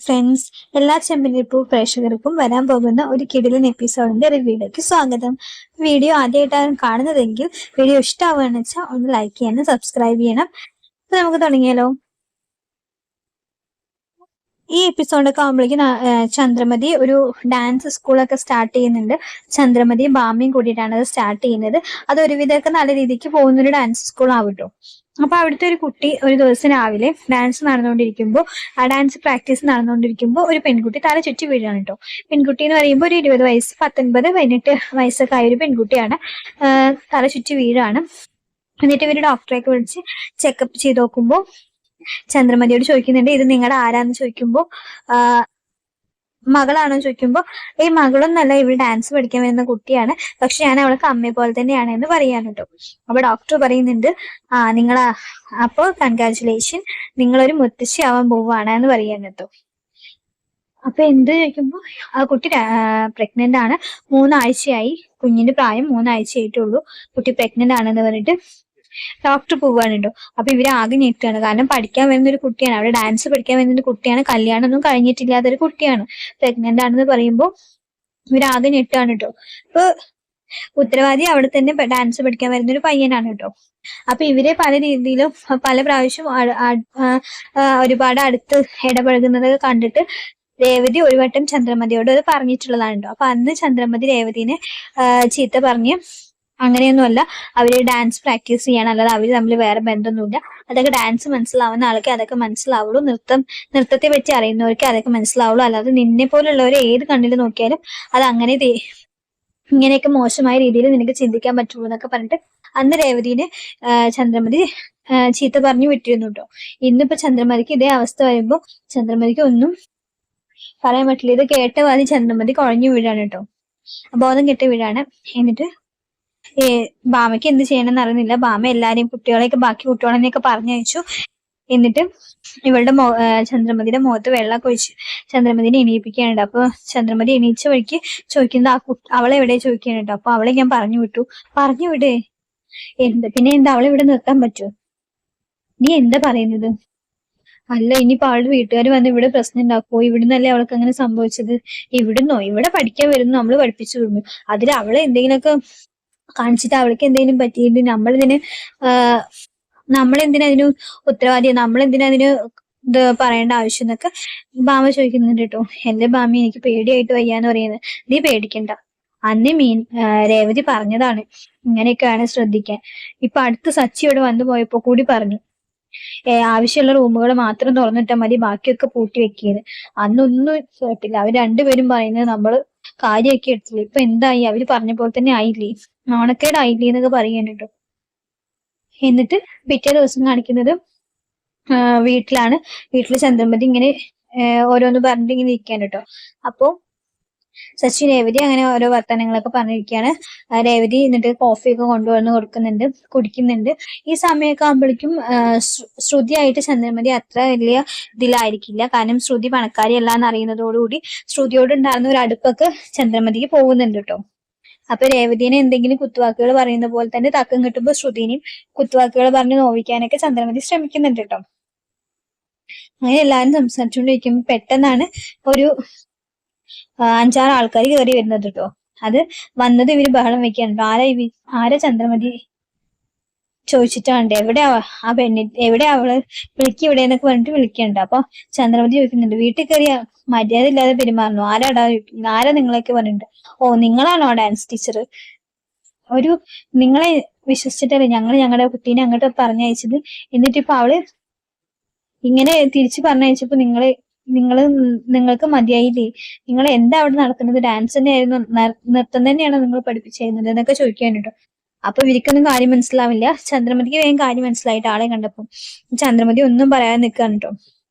Friends, എല്ലാ ചെമ്പനിപ്പൂ പ്രേക്ഷകർക്കും വരാൻ പോകുന്ന ഒരു കിടിലൻ എപ്പിസോഡിന്റെ റിവ്യൂയിലേക്ക് സ്വാഗതം. വീഡിയോ ആദ്യമായിട്ടാണ് കാണുന്നതെങ്കിൽ വീഡിയോ ഇഷ്ടമാവുകയെന്ന് വെച്ചാൽ ഒന്ന് ലൈക്ക് ചെയ്യാനും സബ്സ്ക്രൈബ് ചെയ്യണം. അപ്പൊ നമുക്ക് തുടങ്ങിയാലോ. ഈ എപ്പിസോഡൊക്കെ ആകുമ്പോഴേക്കും ചന്ദ്രമതി ഒരു ഡാൻസ് സ്കൂളൊക്കെ സ്റ്റാർട്ട് ചെയ്യുന്നുണ്ട്. ചന്ദ്രമതിയും ബാമയും കൂടിയിട്ടാണ് അത് സ്റ്റാർട്ട് ചെയ്യുന്നത്. അത് ഒരുവിധമൊക്കെ നല്ല രീതിക്ക് പോകുന്നൊരു ഡാൻസ് സ്കൂൾ ആവട്ടോ. അപ്പൊ അവിടുത്തെ ഒരു കുട്ടി ഒരു ദിവസം രാവിലെ ഡാൻസ് നടന്നുകൊണ്ടിരിക്കുമ്പോൾ ആ ഡാൻസ് പ്രാക്ടീസ് നടന്നുകൊണ്ടിരിക്കുമ്പോൾ ഒരു പെൺകുട്ടി തല ചുറ്റി വീഴാണ് കേട്ടോ. പെൺകുട്ടി എന്ന് പറയുമ്പോൾ ഒരു 20 വയസ്സ് 19-18 വയസ്സൊക്കെ ആയ ഒരു പെൺകുട്ടിയാണ്. തല ചുറ്റി വീഴാണ്. എന്നിട്ട് ഇവര് ഡോക്ടറെയൊക്കെ വിളിച്ച് ചെക്കപ്പ് ചെയ്ത് നോക്കുമ്പോൾ ചന്ദ്രമതിയോട് ചോദിക്കുന്നുണ്ട്, ഇത് നിങ്ങളുടെ ആരാന്ന് ചോദിക്കുമ്പോ മകളാണോ ചോദിക്കുമ്പോ ഈ മകളൊന്നല്ല, ഇവൾ ഡാൻസ് പഠിക്കാൻ വരുന്ന കുട്ടിയാണ്, പക്ഷെ ഞാൻ അവൾക്ക് അമ്മയെ പോലെ തന്നെയാണ് എന്ന് പറയാൻ കേട്ടോ. അപ്പൊ ഡോക്ടർ പറയുന്നുണ്ട്, നിങ്ങളാ അപ്പൊ കൺഗ്രാറ്റുലേഷൻ, നിങ്ങളൊരു മുത്തശ്ശി ആവാൻ പോവാണ് എന്ന് പറയാൻ കേട്ടോ. അപ്പൊ എന്ത് ചോദിക്കുമ്പോ ആ കുട്ടി പ്രഗ്നന്റ് ആണ്, 3 ആഴ്ചയായി, കുഞ്ഞിന്റെ പ്രായം 3 ആഴ്ചയായിട്ടുള്ളൂ, കുട്ടി പ്രഗ്നന്റ് ആണെന്ന് പറഞ്ഞിട്ട് ഡോക്ടർ പോവാനുണ്ടോ. അപ്പൊ ഇവര് ആകെ ഞെട്ടാണ്. കാരണം പഠിക്കാൻ വരുന്ന ഒരു കുട്ടിയാണ്, അവിടെ ഡാൻസ് പഠിക്കാൻ വരുന്ന ഒരു കുട്ടിയാണ്, കല്യാണം ഒന്നും കഴിഞ്ഞിട്ടില്ലാത്തൊരു കുട്ടിയാണ്, പ്രഗ്നന്റ് ആണെന്ന് പറയുമ്പോൾ ഇവരാകെ ഞെട്ടാണ് കേട്ടോ. ഇപ്പൊ ഉത്തരവാദി അവിടെ തന്നെ ഡാൻസ് പഠിക്കാൻ വരുന്ന ഒരു പയ്യനാണ് കേട്ടോ. അപ്പൊ ഇവരെ പല രീതിയിലും പല പ്രാവശ്യം ഒരുപാട് അടുത്ത് ഇടപഴകുന്നതൊക്കെ കണ്ടിട്ട് രേവതി ഒരു വട്ടം ചന്ദ്രമതിയോട് അത് പറഞ്ഞിട്ടുള്ളതാണ് കേട്ടോ. അപ്പൊ അന്ന് ചന്ദ്രമതി രേവതിനെ ചീത്ത പറഞ്ഞ്, അങ്ങനെയൊന്നുമല്ല, അവര് ഡാൻസ് പ്രാക്ടീസ് ചെയ്യണം, അല്ലാതെ അവര് തമ്മിൽ വേറെ ബന്ധമൊന്നുമില്ല, അതൊക്കെ ഡാൻസ് മനസ്സിലാവുന്ന ആൾക്ക് അതൊക്കെ മനസ്സിലാവുള്ളൂ, നൃത്തത്തെ പറ്റി അറിയുന്നവർക്ക് അതൊക്കെ മനസ്സിലാവുള്ളൂ, അല്ലാതെ നിന്നെ പോലുള്ളവരെ ഏത് കണ്ണിൽ നോക്കിയാലും അത് അങ്ങനെ ഇങ്ങനെയൊക്കെ മോശമായ രീതിയിൽ നിനക്ക് ചിന്തിക്കാൻ പറ്റുള്ളൂ എന്നൊക്കെ പറഞ്ഞിട്ട് അന്ന് രേവതിനെ ചന്ദ്രമതി ചീത്ത പറഞ്ഞു വിട്ടിരുന്നു കേട്ടോ. ഇന്നിപ്പോ ചന്ദ്രമതിക്ക് ഇതേ അവസ്ഥ വരുമ്പോ ചന്ദ്രമതിക്ക് ഒന്നും പറയാൻ പറ്റില്ല. ഇത് കേട്ട വാതി ചന്ദ്രമതി കുഴഞ്ഞു വീഴാണ് കേട്ടോ, ബോധം കെട്ട് വീഴാണ്. എന്നിട്ട് ബാമയ്ക്ക് എന്ത് ചെയ്യണമെന്ന് അറിയുന്നില്ല. ബാമ എല്ലാരെയും കുട്ടികളെയൊക്കെ ബാക്കി കുട്ടികളെയൊക്കെ പറഞ്ഞയച്ചു. എന്നിട്ട് ഇവളുടെ ചന്ദ്രമതിയുടെ മുഖത്ത് വെള്ളമൊക്കെ ഒഴിച്ച് ചന്ദ്രമതിനെ എണീപ്പിക്കാനുണ്ട്. അപ്പൊ ചന്ദ്രമതി എണീച്ച വഴിക്ക് ചോദിക്കുന്നത് അവളെ എവിടെ ചോദിക്കാനുണ്ട്. അപ്പൊ അവളെ ഞാൻ പറഞ്ഞു വിട്ടു. പറഞ്ഞു വിടേ പിന്നെ എന്താ, അവളെ ഇവിടെ നിർത്താൻ പറ്റുമോ? നീ എന്താ പറയുന്നത്? അല്ല, ഇനിയിപ്പോ അവളുടെ വീട്ടുകാർ വന്ന് ഇവിടെ പ്രശ്നം ഉണ്ടാക്കുമോ? ഇവിടുന്നല്ലേ അവൾക്ക് അങ്ങനെ സംഭവിച്ചത്? ഇവിടുന്നോ? ഇവിടെ പഠിക്കാൻ വരുന്നു, നമ്മള് പഠിപ്പിച്ചു വിടുന്നു, അതിൽ അവളെ എന്തെങ്കിലുമൊക്കെ കാണിച്ചിട്ട് അവൾക്ക് എന്തെങ്കിലും പറ്റിയിട്ട് നമ്മളെന്തിനാ അതിന് ഉത്തരവാദിയാ, നമ്മളെന്തിനാ അതിന് ഇത് പറയേണ്ട ആവശ്യം എന്നൊക്കെ ബാമ ചോദിക്കുന്നുണ്ട് കേട്ടോ. എന്റെ ബാമ, എനിക്ക് പേടിയായിട്ട് വയ്യാന്ന് പറയുന്നത്. നീ പേടിക്കണ്ട, അന്ന് രേവതി പറഞ്ഞതാണ് ഇങ്ങനെയൊക്കെയാണ് ശ്രദ്ധിക്കാൻ. ഇപ്പൊ അടുത്ത് സച്ചി ഇവിടെ വന്നു പോയപ്പോ കൂടി പറഞ്ഞു, ആവശ്യമുള്ള റൂമുകൾ മാത്രം തുറന്നിട്ടാൽ മതി, ബാക്കിയൊക്കെ പൂട്ടി വെക്കിയത്. അന്നൊന്നും കേട്ടില്ല. അവർ രണ്ടുപേരും പറയുന്നത് നമ്മള് കാര്യമൊക്കെ എടുത്തില്ല. ഇപ്പൊ എന്തായി, അവര് പറഞ്ഞ പോലെ തന്നെ ആയില്ലേ, നാണക്കേടായില്ലേ എന്നൊക്കെ പറയാനുണ്ടോ. എന്നിട്ട് പിറ്റേ ദിവസം കാണിക്കുന്നത് വീട്ടിലാണ്. വീട്ടില് ചന്ദ്രമതി ഇങ്ങനെ ഓരോന്ന് പറഞ്ഞിട്ട് ഇങ്ങനെ ഇരിക്കാൻ കേട്ടോ. അപ്പോ ശശി രേവതി അങ്ങനെ ഓരോ വർത്തമാനങ്ങളൊക്കെ പറഞ്ഞിരിക്കുകയാണ്. രേവതി എന്നിട്ട് കോഫിയൊക്കെ കൊണ്ടുവന്ന് കൊടുക്കുന്നുണ്ട്, കുടിക്കുന്നുണ്ട്. ഈ സമയമൊക്കെ ആകുമ്പോഴേക്കും ശ്രുതിയായിട്ട് ചന്ദ്രമതി അത്ര വലിയ ഇതിലായിരിക്കില്ല. കാരണം ശ്രുതി പണക്കാരിയല്ല എന്ന് അറിയുന്നതോടുകൂടി ശ്രുതിയോട് ഉണ്ടായിരുന്ന ഒരു അടുപ്പൊക്കെ ചന്ദ്രമതിക്ക് പോകുന്നുണ്ട് കേട്ടോ. അപ്പൊ രേവതിനെ എന്തെങ്കിലും കുത്തുവാക്കുകൾ പറയുന്ന പോലെ തന്നെ തക്കം കിട്ടുമ്പോൾ ശ്രുതിനെയും കുത്തുവാക്കുകൾ പറഞ്ഞ് നോവിക്കാനൊക്കെ ചന്ദ്രമതി ശ്രമിക്കുന്നുണ്ട് കേട്ടോ. അങ്ങനെ എല്ലാവരും സംസാരിച്ചുകൊണ്ടിരിക്കുമ്പോൾ പെട്ടെന്നാണ് ഒരു 5-6 ആൾക്കാർ കയറി വരുന്നത് കേട്ടോ. അത് വന്നത് ഇവര് ബഹളം വെക്കാനുണ്ടോ. ആരാ ചന്ദ്രമതി ചോദിച്ചിട്ടാണ്ട്, എവിടെയാ ആ എവിടെ അവള്, ഇവിടെ എന്നൊക്കെ പറഞ്ഞിട്ട് വിളിക്കണ്ട. അപ്പൊ ചന്ദ്രമതി ചോദിക്കുന്നുണ്ട്, വീട്ടിൽ കയറിയ മര്യാദ ഇല്ലാതെ പെരുമാറുന്നു, ആരാടാ, ആരാ നിങ്ങളൊക്കെ പറഞ്ഞിട്ടുണ്ട്. ഓ, നിങ്ങളാണോ ഡാൻസ് ടീച്ചർ? ഒരു നിങ്ങളെ വിശ്വസിച്ചിട്ടല്ലേ ഞങ്ങളുടെ കുട്ടീനെ അങ്ങോട്ട് പറഞ്ഞയച്ചത്. എന്നിട്ടിപ്പൊ അവള് ഇങ്ങനെ തിരിച്ചു പറഞ്ഞയച്ചപ്പോ നിങ്ങൾക്ക് മതിയായില്ലേ? നിങ്ങൾ എന്താ അവിടെ നടക്കുന്നത്? ഡാൻസ് തന്നെയായിരുന്നു, നൃത്തം തന്നെയാണോ നിങ്ങൾ പഠിപ്പിച്ചിരുന്നത് എന്നൊക്കെ ചോദിക്കാനുണ്ടോ. അപ്പൊ ഇവർക്കൊന്നും കാര്യം മനസ്സിലാവില്ല. ചന്ദ്രമതിക്ക് വേഗം കാര്യം മനസ്സിലായിട്ട് ആളെ കണ്ടപ്പോ ചന്ദ്രമതി ഒന്നും പറയാതെ നിൽക്കാണ് കേട്ടോ.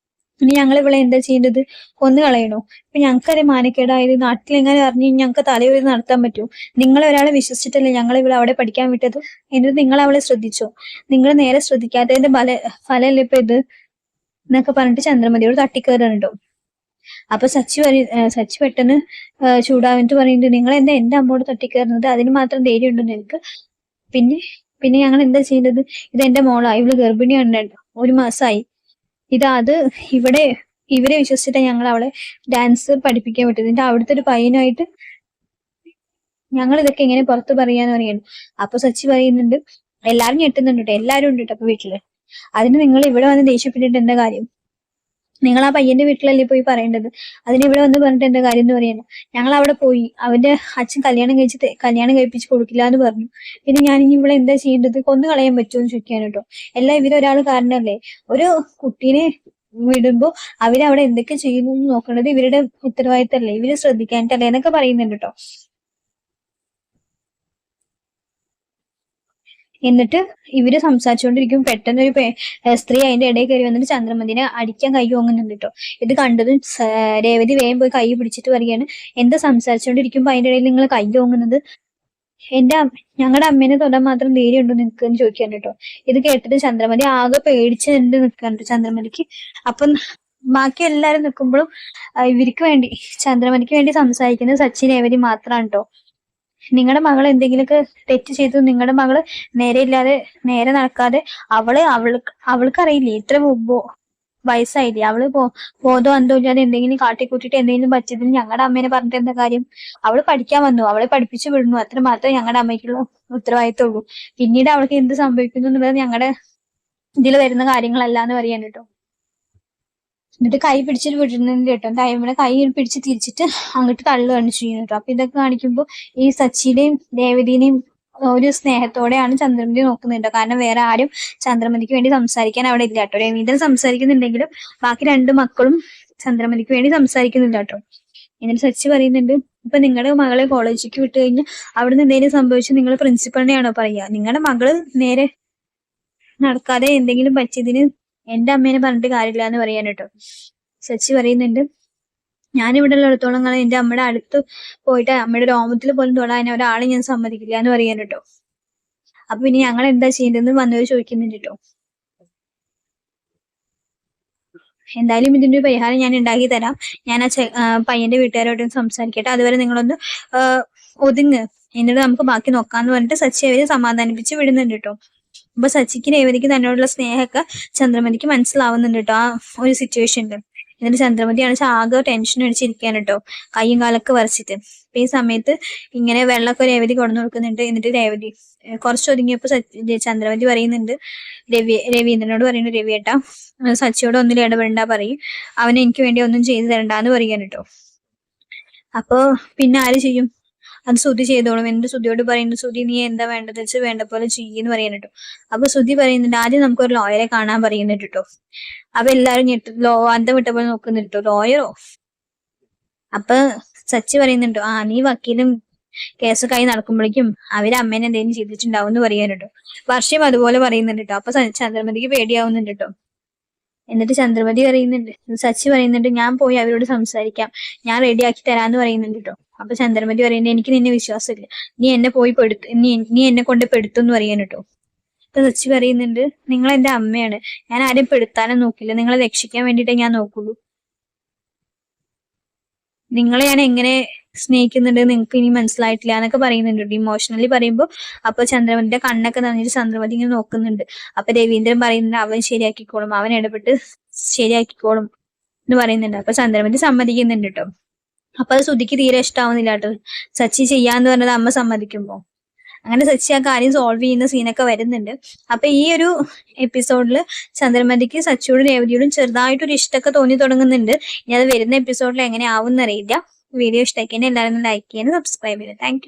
ഇനി ഞങ്ങൾ ഇവിടെ എന്താ ചെയ്യേണ്ടത്? കൊന്നു കളയണോ? ഇപ്പൊ ഞങ്ങൾക്കറിയാം മാനക്കേടായത്, നാട്ടിലെങ്ങനെ അറിഞ്ഞ് ഞങ്ങൾക്ക് തലയൊരു നടത്താൻ പറ്റുമോ? നിങ്ങളെ ഒരാളെ വിശ്വസിച്ചിട്ടല്ലേ ഞങ്ങൾ ഇവിടെ അവിടെ പഠിക്കാൻ വിട്ടത്. എന്നിട്ട് നിങ്ങൾ അവളെ ശ്രദ്ധിച്ചോ? നിങ്ങൾ നേരെ ശ്രദ്ധിക്കാത്തതിന്റെ ഫലല്ലേ ഇപ്പൊ ഇത് എന്നൊക്കെ പറഞ്ഞിട്ട് ചന്ദ്രമതിയോട് തട്ടിക്കയറുന്നുണ്ടോ. അപ്പൊ സച്ചി പെട്ടെന്ന് ചൂടാവിട്ട് പറയുന്നുണ്ട്, നിങ്ങൾ എന്താ എന്റെ അമ്മോട് തട്ടിക്കയറുന്നത്? അതിന് മാത്രം ധൈര്യം ഉണ്ടോ നിനക്ക്? പിന്നെ പിന്നെ ഞങ്ങൾ എന്താ ചെയ്യുന്നത്? ഇത് എന്റെ മോളാ, ഇവള് ഗർഭിണിയാണ്, 1 മാസമായി. അത് ഇവിടെ ഇവരെ വിശ്വസിച്ചിട്ട് ഞങ്ങൾ അവളെ ഡാൻസ് പഠിപ്പിക്കാൻ വിട്ടത്. എന്നിട്ട് അവിടുത്തെ ഒരു പയ്യനായിട്ട് ഞങ്ങൾ ഇതൊക്കെ എങ്ങനെ പുറത്ത് പറയാന്ന് പറയുന്നു. അപ്പൊ സച്ചി പറയുന്നുണ്ട്, എല്ലാരും ഞെട്ടുന്നുണ്ട് കേട്ടോ, എല്ലാരും ഉണ്ട് കേട്ടോ അപ്പൊ വീട്ടില്. അതിന് നിങ്ങൾ ഇവിടെ വന്ന് ദേഷ്യപ്പെട്ടിട്ട് എന്താ കാര്യം? നിങ്ങൾ ആ പയ്യന്റെ വീട്ടിലല്ലേ പോയി പറയേണ്ടത്, അതിന് ഇവിടെ വന്ന് പറഞ്ഞിട്ട് എന്താ കാര്യം എന്ന് പറയുന്നത്? ഞങ്ങൾ അവിടെ പോയി, അവന്റെ അച്ഛൻ കല്യാണം കഴിപ്പിച്ച് കൊടുക്കില്ല എന്ന് പറഞ്ഞു. പിന്നെ ഞാൻ ഇനി ഇവിടെ എന്താ ചെയ്യേണ്ടത്? കൊന്നു കളയാൻ പറ്റുമോ എന്ന് ചോദിക്കാൻ കേട്ടോ. എല്ലാം ഇവരൊരാൾ കാരണല്ലേ. ഒരു കുട്ടീനെ വിടുമ്പോ അവരവിടെ എന്തൊക്കെ ചെയ്യുന്നു എന്ന് നോക്കേണ്ടത് ഇവരുടെ ഉത്തരവാദിത്തമല്ലേ, ഇവര് ശ്രദ്ധിക്കാനിട്ടല്ലേ എന്നൊക്കെ പറയുന്നുണ്ട് കേട്ടോ. എന്നിട്ട് ഇവര് സംസാരിച്ചുകൊണ്ടിരിക്കും, പെട്ടെന്ന് ഒരു സ്ത്രീ അതിന്റെ ഇടയിൽ കയറി വന്നിട്ട് ചന്ദ്രമതിനെ അടിക്കാൻ കൈ ഓങ്ങുന്നുണ്ട് കേട്ടോ. ഇത് കണ്ടതും രേവതി വേഗം പോയി കൈ പിടിച്ചിട്ട് പറയുകയാണ്, എന്താ സംസാരിച്ചുകൊണ്ടിരിക്കുമ്പോ അതിന്റെ ഇടയിൽ നിങ്ങൾ കൈ ഓങ്ങുന്നത്? ഞങ്ങളുടെ അമ്മേനെ തൊടാൻ മാത്രം ധൈര്യം ഉണ്ടോ നിനക്ക് എന്ന് ചോദിക്കാൻ കേട്ടോ. ഇത് കേട്ടിട്ട് ചന്ദ്രമതി ആകെ പേടിച്ച് നിൽക്കാനുണ്ട് ചന്ദ്രമതിക്ക്. അപ്പം ബാക്കി എല്ലാരും നിൽക്കുമ്പോഴും ഇവർക്ക് വേണ്ടി, ചന്ദ്രമതിക്ക് വേണ്ടി സംസാരിക്കുന്നത് സച്ചിൻ രേവതി മാത്രമാണ് കേട്ടോ. നിങ്ങളുടെ മകൾ എന്തെങ്കിലുമൊക്കെ തെറ്റ് ചെയ്തു, നിങ്ങളുടെ മകള് നേരെ ഇല്ലാതെ നേരെ നടക്കാതെ അവൾക്കറിയില്ലേ, ഇത്ര വയസ്സായില്ലേ, അവള് ബോധം അന്തോ ഇല്ലാതെ എന്തെങ്കിലും കാട്ടിക്കൂട്ടിട്ട് എന്തെങ്കിലും പറ്റിയതിന് ഞങ്ങളുടെ അമ്മേനെ പറഞ്ഞിട്ട് എന്താ കാര്യം? അവള് പഠിക്കാൻ വന്നു, അവളെ പഠിപ്പിച്ചു വിടുന്നു, അത്ര മാത്രമേ ഞങ്ങളുടെ അമ്മയ്ക്കുള്ള ഉത്തരവാദിത്തമുള്ളൂ. പിന്നീട് അവൾക്ക് എന്ത് സംഭവിക്കുന്നു എന്നുള്ളത് ഞങ്ങളുടെ ഇതിൽ വരുന്ന കാര്യങ്ങളല്ല എന്ന് പറയാൻ കേട്ടോ. എന്നിട്ട് കൈ പിടിച്ചിട്ട് വിടുന്നുണ്ട് കേട്ടോ. ടൈമിനെ കൈ പിടിച്ച് തിരിച്ചിട്ട് അങ്ങോട്ട് തള്ളുകയാണ് ചെയ്യുന്നത് കേട്ടോ. അപ്പൊ ഇതൊക്കെ കാണിക്കുമ്പോൾ ഈ സച്ചിയുടെയും രേവതിനെയും ഒരു സ്നേഹത്തോടെയാണ് ചന്ദ്രമതി നോക്കുന്നുണ്ട്. കാരണം വേറെ ആരും ചന്ദ്രമതിക്ക് വേണ്ടി സംസാരിക്കാൻ അവിടെ ഇല്ല കേട്ടോ. രവീന്ദ്രൻ സംസാരിക്കുന്നുണ്ടെങ്കിലും ബാക്കി രണ്ട് മക്കളും ചന്ദ്രമതിക്ക് വേണ്ടി സംസാരിക്കുന്നില്ല കേട്ടോ. എന്നിട്ട് സച്ചി പറയുന്നുണ്ട്, ഇപ്പൊ നിങ്ങളുടെ മകളെ കോളേജിലേക്ക് വിട്ട് കഴിഞ്ഞാൽ അവിടുന്ന് എന്തെങ്കിലും സംഭവിച്ച് നിങ്ങൾ പ്രിൻസിപ്പളിനെയാണോ പറയുക? നിങ്ങളുടെ മകള് നേരെ നടക്കാതെ എന്തെങ്കിലും പറ്റിയതിന് എന്റെ അമ്മേനെ പറഞ്ഞിട്ട് കാര്യമില്ല എന്ന് പറയാൻ കേട്ടോ. സച്ചി പറയുന്നുണ്ട്, ഞാനിവിടെ ഉള്ളിടത്തോളം കാലം എന്റെ അമ്മയുടെ അടുത്ത് പോയിട്ട് അമ്മയുടെ രോമത്തിൽ പോലും തൊടാൻ ഒരാളെ ഞാൻ സമ്മതിക്കില്ല എന്ന് പറയാൻ കേട്ടോ. അപ്പൊ പിന്നെ ഞങ്ങൾ എന്താ ചെയ്യേണ്ടതെന്ന് വന്നവർ ചോദിക്കുന്നുണ്ട് കേട്ടോ. എന്തായാലും ഇതിന്റെ ഒരു പരിഹാരം ഞാൻ ഉണ്ടാക്കി തരാം. ഞാൻ ആ പയ്യന്റെ വീട്ടുകാരോട് സംസാരിക്കട്ടെ, അതുവരെ നിങ്ങളൊന്ന് ഒതുങ്ങ്, എന്നിട്ട് നമുക്ക് ബാക്കി നോക്കാന്ന് പറഞ്ഞിട്ട് സച്ചി അവരെ സമാധാനിപ്പിച്ച് വിടുന്നുണ്ട് കേട്ടോ. അപ്പൊ സച്ചിക്ക് രേവതിക്ക് തന്നോടുള്ള സ്നേഹമൊക്കെ ചന്ദ്രമതിക്ക് മനസ്സിലാവുന്നുണ്ട് കേട്ടോ ആ ഒരു സിറ്റുവേഷനിൽ. എന്നിട്ട് ചന്ദ്രമതിയാണ് ആകെ ടെൻഷൻ അടിച്ചിരിക്കാൻ കേട്ടോ, കയ്യും കാലൊക്കെ വരച്ചിട്ട്. അപ്പൊ ഈ സമയത്ത് ഇങ്ങനെ വെള്ളമൊക്കെ രേവതി കൊണ്ടു കൊടുക്കുന്നുണ്ട്. എന്നിട്ട് രേവതി കുറച്ച് ഒതുങ്ങിയപ്പോ ചന്ദ്രമതി പറയുന്നുണ്ട്, രവീന്ദ്രനോട് പറയുന്നുണ്ട്, രവിയേട്ടാ സച്ചിയോട് ഒന്നിലും ഇടപെടണ്ട പറയും, അവൻ എനിക്ക് വേണ്ടി ഒന്നും ചെയ്തു തരണ്ടെന്ന് പറയാൻ കേട്ടോ. അപ്പൊ പിന്നെ ആര് ചെയ്യും? അത് ശ്രുതി ചെയ്തോളും. എന്നിട്ട് ശ്രുതിയോട് പറയുന്നു, ശ്രുതി നീ എന്താ വേണ്ടത് വെച്ച് വേണ്ട പോലെ ചെയ്യുന്നു പറയാൻ കേട്ടോ. അപ്പൊ ശ്രുതി പറയുന്നുണ്ട്, ആദ്യം നമുക്കൊരു ലോയറെ കാണാൻ പറയുന്നുണ്ട് കേട്ടോ. അപ്പൊ എല്ലാരും അന്തം വിട്ട പോലെ നോക്കുന്നുണ്ട് കേട്ടോ, ലോയറോ? അപ്പൊ സച്ചി പറയുന്നുണ്ടോ, നീ വക്കീലും കേസൊക്കെ നടക്കുമ്പോഴേക്കും അവര് അമ്മേനെ എന്തെങ്കിലും ചെയ്തിട്ടുണ്ടാവും എന്ന് പറയാൻ കേട്ടോ. വർഷം അതുപോലെ പറയുന്നുണ്ട് കേട്ടോ. അപ്പൊ ചന്ദ്രമതിക്ക് പേടിയാവുന്നുണ്ട് കേട്ടോ. എന്നിട്ട് ചന്ദ്രമതി പറയുന്നുണ്ട്, സച്ചി പറയുന്നുണ്ട്, ഞാൻ പോയി അവരോട് സംസാരിക്കാം, ഞാൻ റെഡിയാക്കി തരാന്ന് പറയുന്നുണ്ട് കേട്ടോ. അപ്പൊ ചന്ദ്രമതി പറയുന്നത്, എനിക്ക് നിന്നെ വിശ്വാസമില്ല, നീ എന്നെ പോയി നീ എന്നെ കൊണ്ട് പെടുത്തുന്ന് പറയാൻ കേട്ടോ. അപ്പൊ സച്ചി പറയുന്നുണ്ട്, നിങ്ങൾ എന്റെ അമ്മയാണ്, ഞാൻ ആരും പെടുത്താനും നോക്കില്ല, നിങ്ങളെ രക്ഷിക്കാൻ വേണ്ടിയിട്ടേ ഞാൻ നോക്കുള്ളൂ. നിങ്ങളെ ഞാൻ എങ്ങനെ സ്നേഹിക്കുന്നുണ്ട് നിങ്ങൾക്ക് ഇനി മനസ്സിലായിട്ടില്ല എന്നൊക്കെ പറയുന്നുണ്ട് ഇമോഷണലി പറയുമ്പോൾ. അപ്പൊ ചന്ദ്രമതിന്റെ കണ്ണൊക്കെ നിറഞ്ഞിട്ട് ചന്ദ്രമതി ഇങ്ങനെ നോക്കുന്നുണ്ട്. അപ്പൊ രവീന്ദ്രൻ പറയുന്നുണ്ട്, അവൻ ശരിയാക്കിക്കോളും, അവൻ ഇടപെട്ട് ശരിയാക്കിക്കോളും എന്ന് പറയുന്നുണ്ട്. അപ്പൊ ചന്ദ്രമതി സമ്മതിക്കുന്നുണ്ട് കേട്ടോ. അപ്പൊ അത് ശ്രുതിക്ക് തീരെ ഇഷ്ടാവുന്നില്ല കേട്ടോ, സച്ചി ചെയ്യാന്ന് പറഞ്ഞത് അമ്മ സമ്മതിക്കുമ്പോ. അങ്ങനെ സച്ചി ആ കാര്യം സോൾവ് ചെയ്യുന്ന സീനൊക്കെ വരുന്നുണ്ട്. അപ്പൊ ഈ ഒരു എപ്പിസോഡില് ചന്ദ്രമതിക്ക് സച്ചിയോടും രേവതിയോടും ചെറുതായിട്ടൊരു ഇഷ്ടമൊക്കെ തോന്നി തുടങ്ങുന്നുണ്ട്. ഇനി അത് വരുന്ന എപ്പിസോഡിൽ എങ്ങനെ ആവും എന്നറിയില്ല. വീഡിയോ ഇഷ്ടമാക്കിയാൽ എല്ലാവരും ലൈക്ക് ചെയ്യാനും സബ്സ്ക്രൈബ് ചെയ്യാം. താങ്ക്